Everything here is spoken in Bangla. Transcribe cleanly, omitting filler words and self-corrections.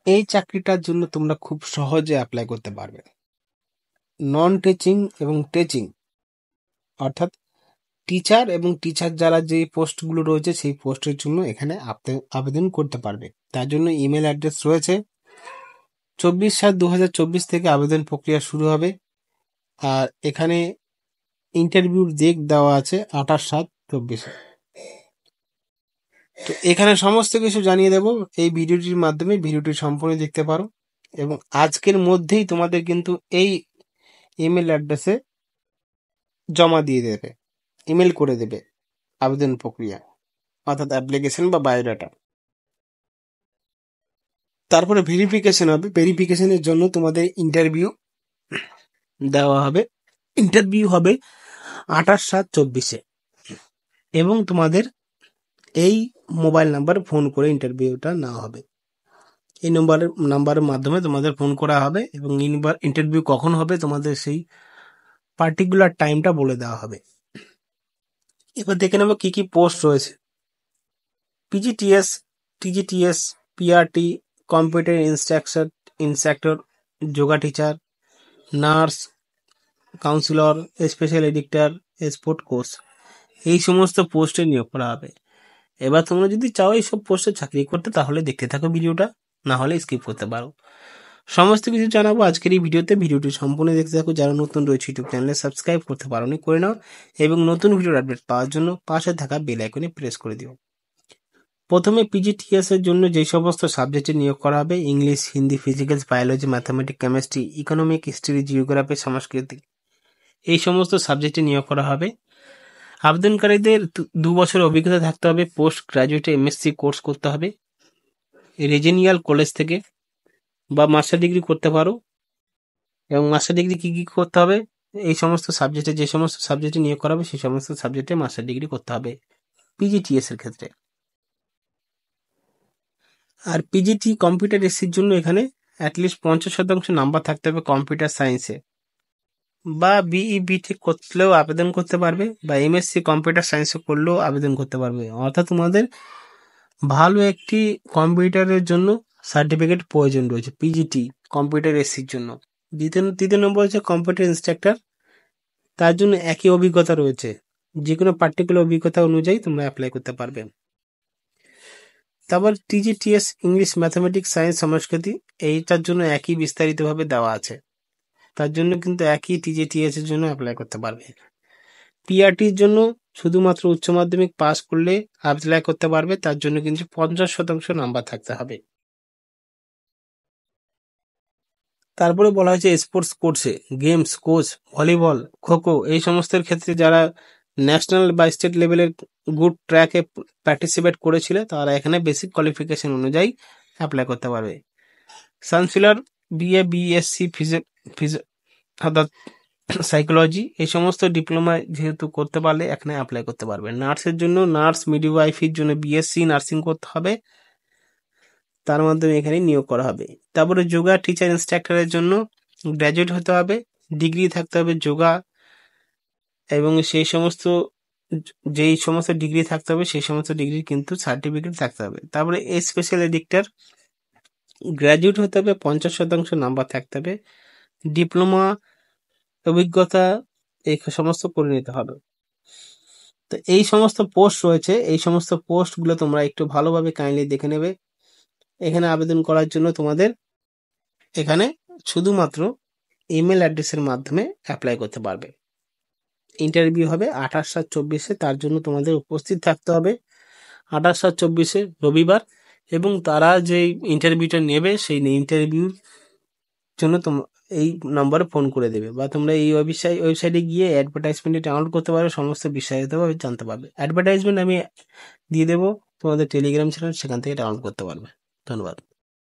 এই চাকরিটার জন্য তোমরা খুব সহজে অ্যাপ্লাই করতে পারবে। নন টিচিং এবং টিচিং অর্থাৎ টিচার এবং টিচার যারা যে পোস্টগুলো রয়েছে সেই পোস্টের জন্য এখানে আবেদন করতে পারবে। তার জন্য ইমেল অ্যাড্রেস রয়েছে। 24/7/2024 থেকে আবেদন প্রক্রিয়া শুরু হবে। আর এখানে ইন্টারভিউর ডেট দেওয়া আছে 28/7/24। তো এখানে সমস্ত কিছু জানিয়ে দেব এই ভিডিওটির মাধ্যমে। ভিডিওটি সম্পূর্ণ দেখতে পারো এবং আজকের মধ্যেই তোমাদের কিন্তু এই ইমেল অ্যাড্রেসে জমা দিয়ে দেবে, ইমেল করে দেবে আবেদন প্রক্রিয়া অর্থাৎ অ্যাপ্লিকেশন বা বায়োডাটা। তারপরে ভেরিফিকেশন হবে। ভেরিফিকেশনের জন্য তোমাদের ইন্টারভিউ দেওয়া হবে। ইন্টারভিউ হবে 28/7/24 এবং তোমাদের এই মোবাইল নাম্বার ফোন করে ইন্টারভিউটা নেওয়া হবে। এই নাম্বারের মাধ্যমে তোমাদের ফোন করা হবে এবং ইন্টারভিউ কখন হবে তোমাদের সেই পার্টিকুলার টাইমটা বলে দেওয়া হবে। এবার দেখে নেবো কি কি পোস্ট রয়েছে। PGTs, TGTs, PRT, computer instructor, yoga teacher, nurse, counsellor, special educator, sport coach, এই সমস্ত পোস্টে নিয়োগ করা হবে। এবার তোমরা যদি চাও এইসব পোস্টে চাকরি করতে তাহলে দেখতে থাকো ভিডিওটা, না হলে স্কিপ করতে পারো। সমস্ত কিছু জানাবো আজকের এই ভিডিওতে। ভিডিওটি সম্পূর্ণ দেখতে থাকো। যারা নতুন রয়েছে ইউটিউব চ্যানেলে সাবস্ক্রাইব করতে পারোনি করে নাও এবং নতুন ভিডিওর আপডেট পাওয়ার জন্য পাশে থাকা বেল আইকনে প্রেস করে দিও। প্রথমে পিজিটিএস এর জন্য যে সমস্ত সাবজেক্টে নিয়োগ করা হবে, English, Hindi, physical, biology, mathematics, chemistry, economic, history, geography, সংস্কৃতি, এই সমস্ত সাবজেক্টে নিয়োগ করা হবে। আবেদনকারীদের 2 বছরের অভিজ্ঞতা থাকতে হবে। পোস্ট গ্রাজুয়েটে এমএসসি কোর্স করতে হবে রিজিওনাল কলেজ থেকে বা মাস্টার ডিগ্রি করতে পারো। এবং মাস্টার ডিগ্রি কি কি করতে হবে, এই সমস্ত সাবজেক্টে যে সমস্ত সাবজেক্টে নিয়োগ করা হবে সেই সমস্ত সাবজেক্টে মাস্টার ডিগ্রি করতে হবে পিজিটিএস এর ক্ষেত্রে। আর পিজিটি কম্পিউটার এসির জন্য এখানে অ্যাটলিস্ট 50% নাম্বার থাকতে হবে কম্পিউটার সায়েন্সে, বা বিই বিটেক করলেও আবেদন করতে পারবে, বা এমএসসি কম্পিউটার সায়েন্সে করলেও আবেদন করতে পারবে। অর্থাৎ তোমাদের ভালো একটি কম্পিউটারের জন্য সার্টিফিকেট প্রয়োজন রয়েছে পিজিটি কম্পিউটার এসির জন্য। দ্বিতীয় নম্বর হচ্ছে কম্পিউটার ইনস্ট্রাক্টর, তার জন্য একই অভিজ্ঞতা রয়েছে। যে কোনো পার্টিকুলার অভিজ্ঞতা অনুযায়ী তোমরা অ্যাপ্লাই করতে পারবে। তারপর টিজিটিএস ইংলিশ, ম্যাথামেটিক্স, সায়েন্স, সংস্কৃতি, এইটার জন্য একই বিস্তারিতভাবে দেওয়া আছে। তার জন্য কিন্তু একই টিজিটিএস এর জন্য অ্যাপ্লাই করতে পারবে। পিআরটির জন্য শুধুমাত্র উচ্চ মাধ্যমিক পাস করলে অ্যাপ্লাই করতে পারবে। তার জন্য কিন্তু 50% নাম্বার থাকতে হবে। তারপরে বলা হয়েছে স্পোর্টস কোর্সে গেমস কোচ, ভলিবল, খোখো, এই সমস্তের ক্ষেত্রে যারা ন্যাশনাল বা স্টেট লেভেলের গুড ট্র্যাকে পার্টিসিপেট করেছিল তারা এখানে বেসিক কোয়ালিফিকেশন অনুযায়ী অ্যাপ্লাই করতে পারবে। কাউন্সিলর, বিএ, বিএসসি, অর্থাৎ সাইকোলজি, এই সমস্ত ডিপ্লোমা যেহেতু করতে পারলে এখানে অ্যাপ্লাই করতে পারবে। নার্সের জন্য নার্স মিডওয়াইফির জন্য বিএসসি নার্সিং করতে হবে, তার মাধ্যমে এখানে নিয়োগ করা হবে। তারপরে যোগা টিচার ইনস্ট্রাক্টরের জন্য গ্র্যাজুয়েট হতে হবে, ডিগ্রি থাকতে হবে যোগা, এবং সেই সমস্ত যেই সমস্ত ডিগ্রি থাকতে হবে সেই সমস্ত ডিগ্রির কিন্তু সার্টিফিকেট থাকতে হবে। তারপরে স্পেশাল এডিক্টর, গ্র্যাজুয়েট হতে হবে, 50% নাম্বার থাকতে হবে, ডিপ্লোমা অভিজ্ঞতা, এই সমস্ত করে নিতে হবে। তো এই সমস্ত পোস্ট রয়েছে, এই সমস্ত পোস্টগুলো তোমরা একটু ভালোভাবে কাইন্ডলি দেখে নেবে। এখানে আবেদন করার জন্য তোমাদের এখানে শুধুমাত্র ইমেল অ্যাড্রেসের মাধ্যমে অ্যাপ্লাই করতে পারবে। ইন্টারভিউ হবে 28/7/24, তার জন্য তোমাদের উপস্থিত থাকতে হবে 28/7/24 রবিবার, এবং তারা যে ইন্টারভিউটা নেবে সেই ইন্টারভিউর জন্য এই নম্বরে ফোন করে দেবে, বা তোমরা এই ওয়েবসাইটে গিয়ে অ্যাডভার্টাইজমেন্টে ডাউনলোড করতে পারবে, সমস্ত বিস্তারিতভাবে জানতে পারবে। অ্যাডভার্টাইজমেন্ট আমি দিয়ে দেবো তোমাদের টেলিগ্রাম চ্যানেল, সেখান থেকে ডাউনলোড করতে পারবে। ধন্যবাদ।